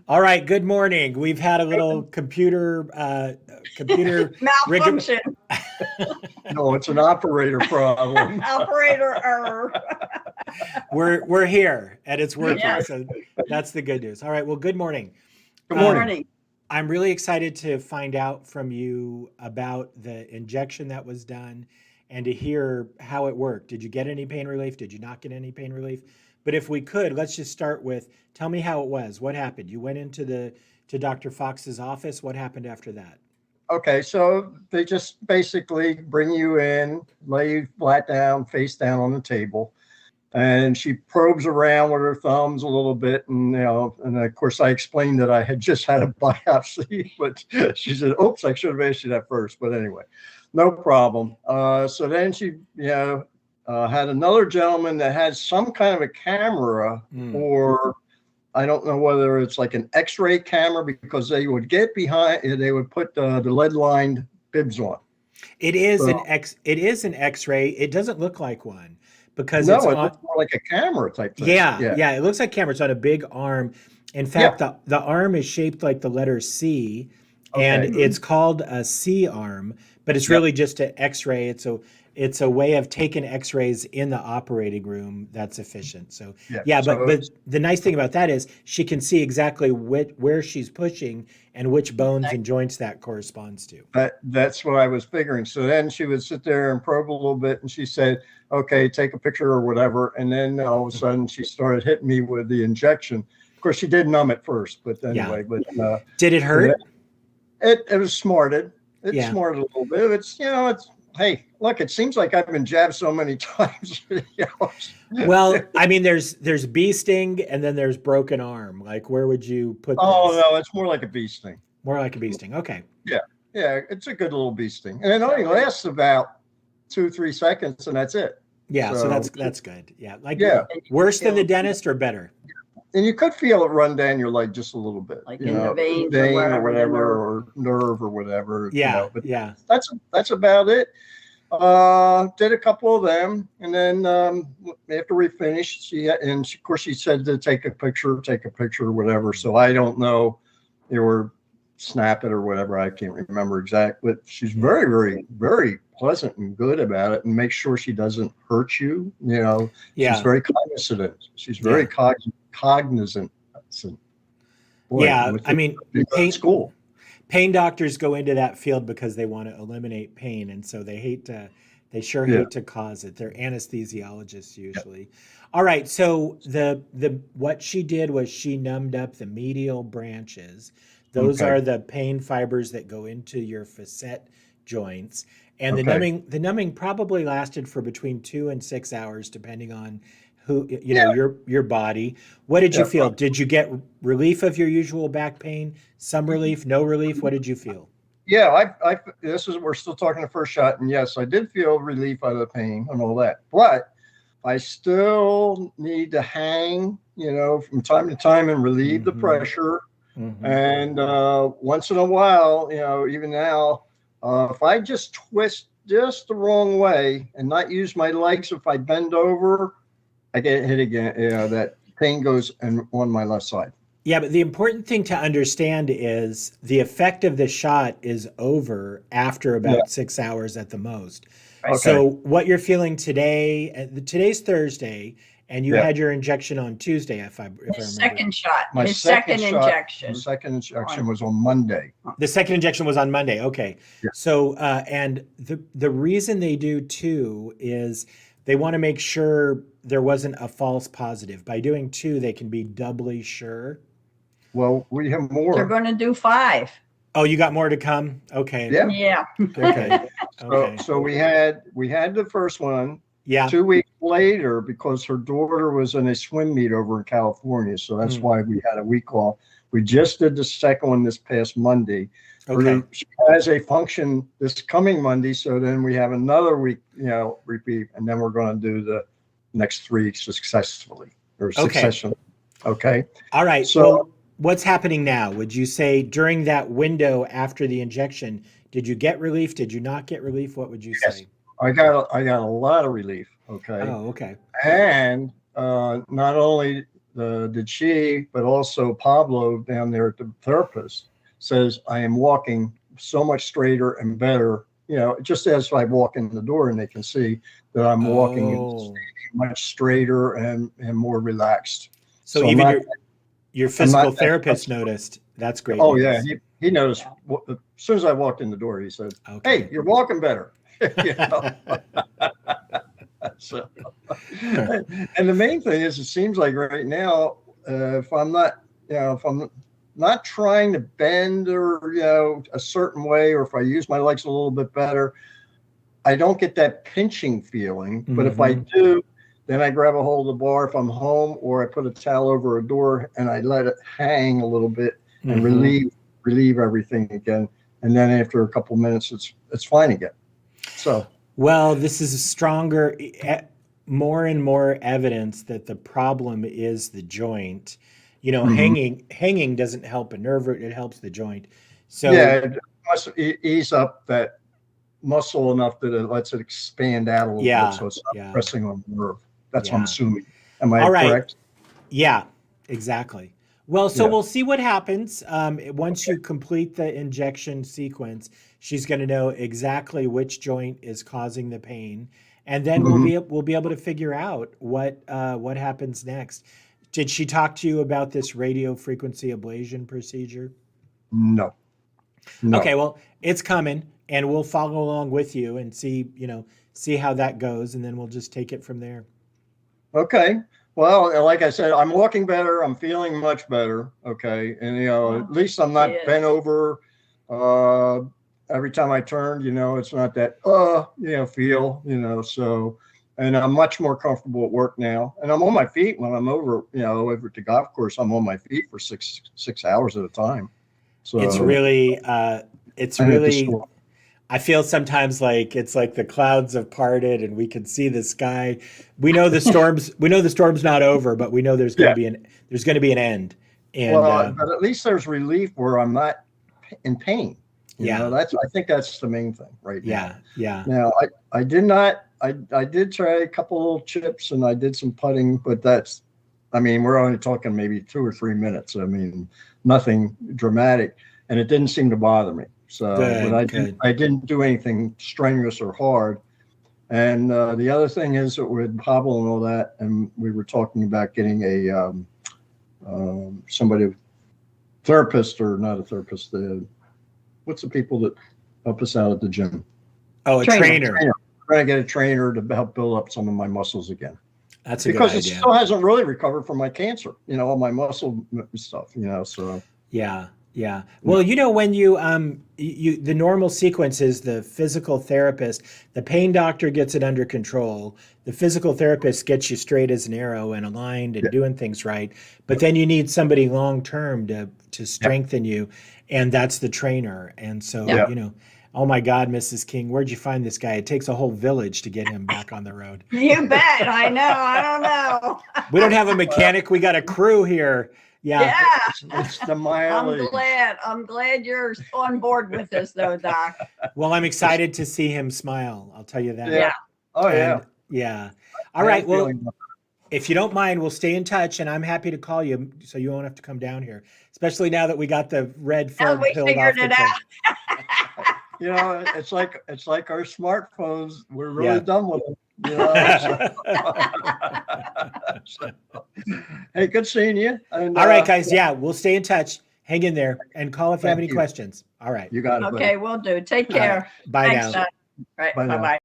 All right, good morning. We've had a little computer rig. Malfunction. No, it's an operator problem. Operator error. We're here and it's working. Yes. So that's the good news. All right, well, good morning. Good Good morning. morning. I'm really excited to find out from you about the injection that was done and to hear how it worked. Did you get any pain relief? Did you not get any pain relief? But if we could, let's just start with, tell me how it was. What happened? You went to Dr. Fox's office. What happened after that? Okay, so they just basically bring you in, lay you flat down, face down on the table, and she probes around with her thumbs a little bit, and and of course I explained that I had just had a biopsy, but she said, "Oops, I should have asked you that first." But anyway, no problem. So then she, had another gentleman that had some kind of a camera, or I don't know whether it's like an Xray camera, because they would get behind, they would put the lead-lined bibs on. It is an X-ray. It doesn't look like one because No, it's it on. looks more like a camera type thing. Yeah. It looks like camera. It's on a big arm. In fact, the arm is shaped like the letter C, and it's called a C arm, but it's really just an X-ray. It's a way of taking X-rays in the operating room that's efficient. So but the nice thing about that is she can see exactly where she's pushing and which bones and joints that corresponds to. That's what I was figuring. So then she would sit there and probe a little bit, and she said, "Okay, take a picture or whatever." And then all of a sudden she started hitting me with the injection. Of course, she did numb it first, but anyway. But did it hurt? It was smarted. It smarted a little bit. It's hey, look, it seems like I've been jabbed so many times. Well, I mean, there's bee sting and then there's broken arm. Like, where would you put this? Oh, no, it's more like a bee sting. More like a bee sting. Okay. Yeah, it's a good little bee sting. And it only lasts about 2-3 seconds, and that's it. Yeah, so that's good. Yeah. Worse than the dentist or better? And you could feel it run down your leg just a little bit, like in the veins or whatever, or nerve or whatever. But that's about it. Did a couple of them, and then after we finished, of course she said to take a picture or whatever. So I don't know, they were snap it or whatever. I can't remember exactly, but she's very, very, very pleasant and good about it, and make sure she doesn't hurt you. She's very cognizant. She's very cognizant. Boy, I mean, school. Pain doctors go into that field because they want to eliminate pain, and so they hate to cause it. They're anesthesiologists usually. Yep. All right, so the what she did was she numbed up the medial branches. Those are the pain fibers that go into your facet joints, and the numbing probably lasted for between 2 and 6 hours, depending on your body. What did you feel? Did you get relief of your usual back pain? Some relief, no relief? What did you feel? Yeah, we're still talking the first shot, and yes, I did feel relief out of the pain and all that, but I still need to hang, from time to time and relieve the pressure. And once in a while, even now, if I just twist just the wrong way and not use my legs, if I bend over, I get hit again. That pain goes on my left side. Yeah, but the important thing to understand is the effect of the shot is over after about 6 hours at the most. Okay. So what you're feeling today, today's Thursday, and you had your injection on Tuesday, if I remember. Second shot. My second injection. The second injection was on Monday. The second injection was on Monday. Okay. Yeah. So, and the reason they do two is they want to make sure there wasn't a false positive. By doing two, they can be doubly sure. Well, we have more. They're going to do 5. Oh, you got more to come? Okay. Yeah. Okay. So we had the first one. Yeah. 2 weeks later, because her daughter was in a swim meet over in California. So that's why we had a week off. We just did the second one this past Monday. Okay. She has a function this coming Monday. So then we have another week, repeat, and then we're going to do the next 3 successfully or succession. Okay. All right. So what's happening now? Would you say during that window after the injection, did you get relief? Did you not get relief? What would you say? I got a lot of relief. Okay. Oh, okay. And not only did she, but also Pablo down there at the therapist says I am walking so much straighter and better. You know, just as I walk in the door and they can see that I'm walking much straighter and more relaxed. So even your physical therapist noticed. That's great. Oh, news. yeah. He noticed as soon as I walked in the door, he said, Okay. "Hey, you're walking better." You know? So, and the main thing is, it seems like right now, if I'm not, if I'm not trying to bend or, a certain way, or if I use my legs a little bit better, I don't get that pinching feeling. But if I do, then I grab a hold of the bar if I'm home, or I put a towel over a door and I let it hang a little bit and relieve everything again. And then after a couple of minutes, it's fine again. So, well, this is stronger, more and more evidence that the problem is the joint. You know, hanging doesn't help a nerve root; it helps the joint. So yeah, it must ease up that muscle enough that it lets it expand out a little bit, so it's not pressing on the nerve. That's what I'm assuming. Am I correct? Yeah, exactly. Well, so we'll see what happens. Once you complete the injection sequence, she's going to know exactly which joint is causing the pain, and then we'll be able to figure out what happens next. Did she talk to you about this radiofrequency ablation procedure? No. Okay, well, it's coming, and we'll follow along with you and see how that goes, and then we'll just take it from there. Okay. Well, like I said, I'm walking better. I'm feeling much better. Okay. And, at least I'm not bent over. Every time I turn, it's not that, feel, so, and I'm much more comfortable at work now. And I'm on my feet when I'm over at the golf course. I'm on my feet for six hours at a time. So it's really, I feel sometimes like it's like the clouds have parted and we can see the sky. We know the storm's not over, but we know there's going to be an end. And but at least there's relief where I'm not in pain. I think that's the main thing right now. Yeah. Now I did try a couple little chips and I did some putting, but we're only talking maybe 2 or 3 minutes. I mean, nothing dramatic, and it didn't seem to bother me. So, but I didn't do anything strenuous or hard. And the other thing is that with Pablo and all that, and we were talking about getting a therapist, or not a therapist. What's the people that help us out at the gym? Oh, a trainer. I'm trying to get a trainer to help build up some of my muscles again. That's a good idea. Because it still hasn't really recovered from my cancer, all my muscle stuff, so. Yeah. Well, when you the normal sequence is the physical therapist, the pain doctor gets it under control. The physical therapist gets you straight as an arrow and aligned and doing things right. But then you need somebody long term to strengthen you, and that's the trainer. And so, oh my God, Mrs. King, where'd you find this guy? It takes a whole village to get him back on the road. You bet. I know. I don't know. We don't have a mechanic. We got a crew here. Yeah. It's the mileage. I'm glad you're on board with this, though, Doc. Well, I'm excited to see him smile. I'll tell you that. Yeah. Oh, yeah. Yeah. All right. Well, if you don't mind, we'll stay in touch, and I'm happy to call you so you won't have to come down here, especially now that we got the red film peeled off the out. It's like our smartphones. We're really done with them. So, hey, good seeing you. And, all right, guys. Yeah, we'll stay in touch. Hang in there and call if you have any questions. All right. You got it. Okay, we'll do. Take care. Bye Thanks, now. Doc. Right. Bye now. Bye-bye.